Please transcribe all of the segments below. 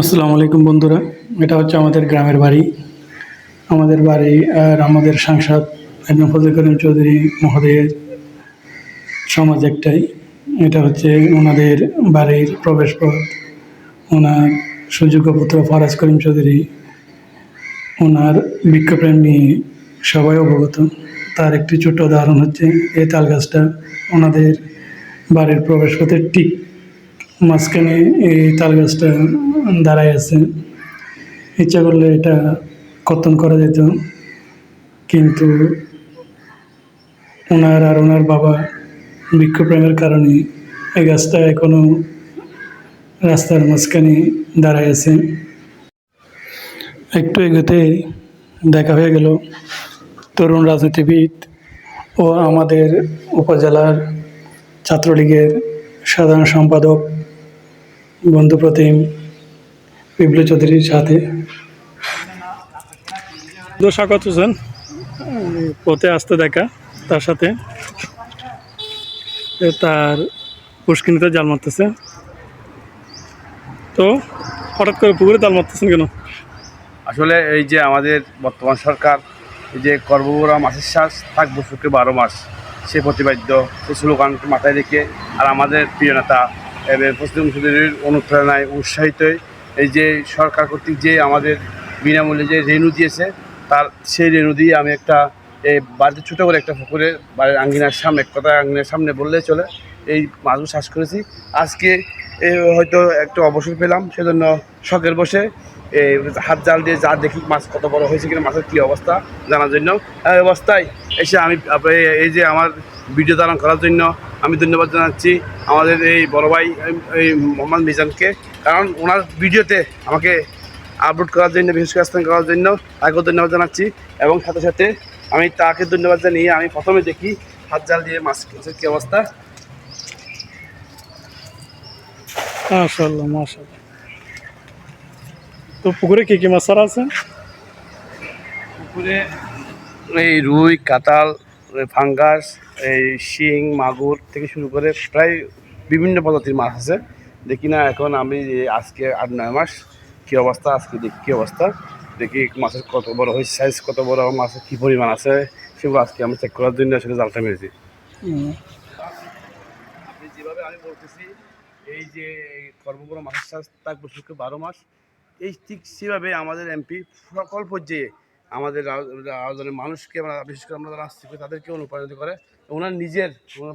আসসালামু আলাইকুম বন্ধুরা। এটা হচ্ছে আমাদের গ্রামের বাড়ি। আমাদের বাড়ি আর আমাদের সাংসদ একজন ফজলে করিম চৌধুরী মহোদয়ের সমাজ একটাই। এটা হচ্ছে ওনাদের বাড়ির প্রবেশপথ। ওনার সুযোগ্য পুত্র ফরাজ করিম চৌধুরী ওনার বৃক্ষপ্রেম নিয়ে সবাই অবগত। তার একটি ছোট্ট উদাহরণ হচ্ছে এই তাল গাছটা। ওনাদের বাড়ির প্রবেশপথের ঠিক মাঝখানে এই তাল গাছটা দাঁড়ায় আছে। ইচ্ছা করলে এটা কর্তন করা যেত, কিন্তু ওনার আর ওনার বাবা বৃক্ষপ্রেমের কারণে এই গাছটা এখনো রাস্তার মাঝখানে দাঁড়ায় আছে। একটু এগোতে দেখা হয়ে গেল তরুণ রাজনীতিবিদ ও আমাদের উপজেলার ছাত্রলীগের সাধারণ সম্পাদক বন্ধুপ্রতিম পিবলু চৌধুরীর সাথে। স্বাগত হোসেন পথে আসতে দেখা তার সাথে তার পুষ্কিনিতে জাল মারতেছে। তো হঠাৎ করে পুকুরে জাল মারতেছেন কেন? আসলে এই যে আমাদের বর্তমান সরকার এই যে কর্মকরা মাসের শ্বাস থাকবো সুখে 12 মাস, সে প্রতিপাদ্য সে স্লোগান মাথায় রেখে আর আমাদের প্রিয় নেতা ফজলে চৌধুরীর অনুপ্রেরণায় উৎসাহিতই এই যে সরকার কর্তৃক যে আমাদের বিনামূল্যে যে রেণু দিয়েছে, তার সেই রেণু দিয়ে আমি একটা বাড়িতে ছোটো করে একটা পুকুরে বাড়ির আঙ্গিনার সামনে, এক কথা আঙ্গিনার সামনে বললেই চলে, এই মাছগুলো চাষ করেছি। আজকে হয়তো একটু অবসর পেলাম, সেজন্য শখের বসে হাত জাল দিয়ে যা দেখি মাছ কত বড় হয়েছে কিনা, মাছের কী অবস্থা জানার জন্য এই অবস্থায় এসে আমি এই যে আমার ভিডিও ধারণ করার জন্য আমি ধন্যবাদ জানাচ্ছি আমাদের এই বড় ভাই এই মোহাম্মদ মিজানকে। কারণ ওনার ভিডিওতে আমাকে আপলোড করার জন্য, বিশেষ করে করার জন্য তাকেও ধন্যবাদ জানাচ্ছি। এবং সাথে সাথে আমি তাকে ধন্যবাদ জানিয়ে আমি প্রথমে দেখি হাত জাল দিয়ে মাছ কী অবস্থা। মাশাআল্লাহ মাশাআল্লাহ। তো পুকুরে কী কী মাছ ছাড়া আছে? পুকুরে এই রুই, কাতাল, ফাঙ্গাস, এই শিং, মাগুর থেকে শুরু করে প্রায় বিভিন্ন প্রজাতির মাছ আছে। দেখি না এখন আমি আজকে 8-9 মাস কী অবস্থা, আজকে দেখি কী অবস্থা, দেখি মাছের কত বড় হয়েছে, সাইজ কত বড়, মাছের কী পরিমাণ আছে, সেগুলো আজকে আমি চেক করার জন্য আসলে জালটা মেরেছি। আপনি যেভাবে আমি বলতেছি এই যে কর্মকরা মাছের চাষ থাকবে সুখে 12 মাস, এই ঠিক সেভাবে আমাদের এমপি সকল পর্যায়ে আমাদের রাজধানীর মানুষকে, আমরা বিশেষ করে আমরা যারা আসছি তাদেরকে অনুপ্রাণিত করে। ওনার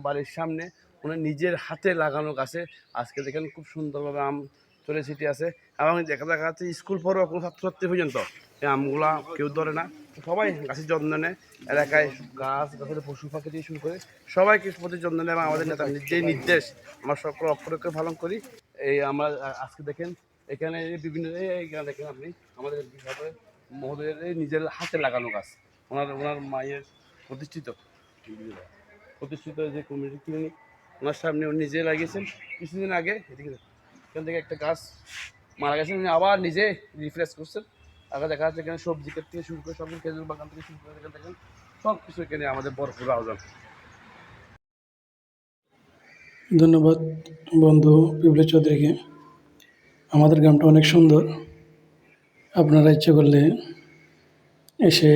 বাড়ির সামনে ওনার নিজের হাতে লাগানো গাছে আজকে দেখেন খুব সুন্দরভাবে আম চলে ছিটে আছে। এবং দেখা যাচ্ছে স্কুল পড়ুয়া কোনো ছাত্রছাত্রী পর্যন্ত এই আমগুলা কেউ ধরে না, সবাই গাছের যত্ন নেয়। এলাকায় গাছের পশু পাখি দিয়ে শুরু করে সবাইকে প্রতি যত্ন নেয়। এবং আমাদের নেতা যে নির্দেশ আমরা সকল অক্ষরকে পালন করি। এই আমরা আজকে দেখেন এখানে বিভিন্ন এইখানে দেখেন আপনি আমাদের মহোদয়ের নিজের হাতে লাগানো গাছ, ওনার মায়ের প্রতিষ্ঠিত যে কমিউনিটি ক্লিনিক, ওনার সামনে উনি নিজে লাগিয়েছেন। কিছুদিন আগে এখান থেকে একটা গাছ মারা গেছেন, উনি আবার নিজে রিফ্রেশ করছেন। আগে দেখা যাচ্ছে এখানে সবজি ক্ষেত থেকে শুরু করে সব খেজুর বাগান থেকে শুরু করে দেখেন সব কিছু এখানে আমাদের ভরপুর আয়োজন। ধন্যবাদ বন্ধু পিবলু চৌধুরীকে। আমাদের গ্রামটা অনেক সুন্দর। আপনারা ইচ্ছে করলে এসে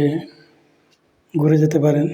ঘুরে যেতে পারেন।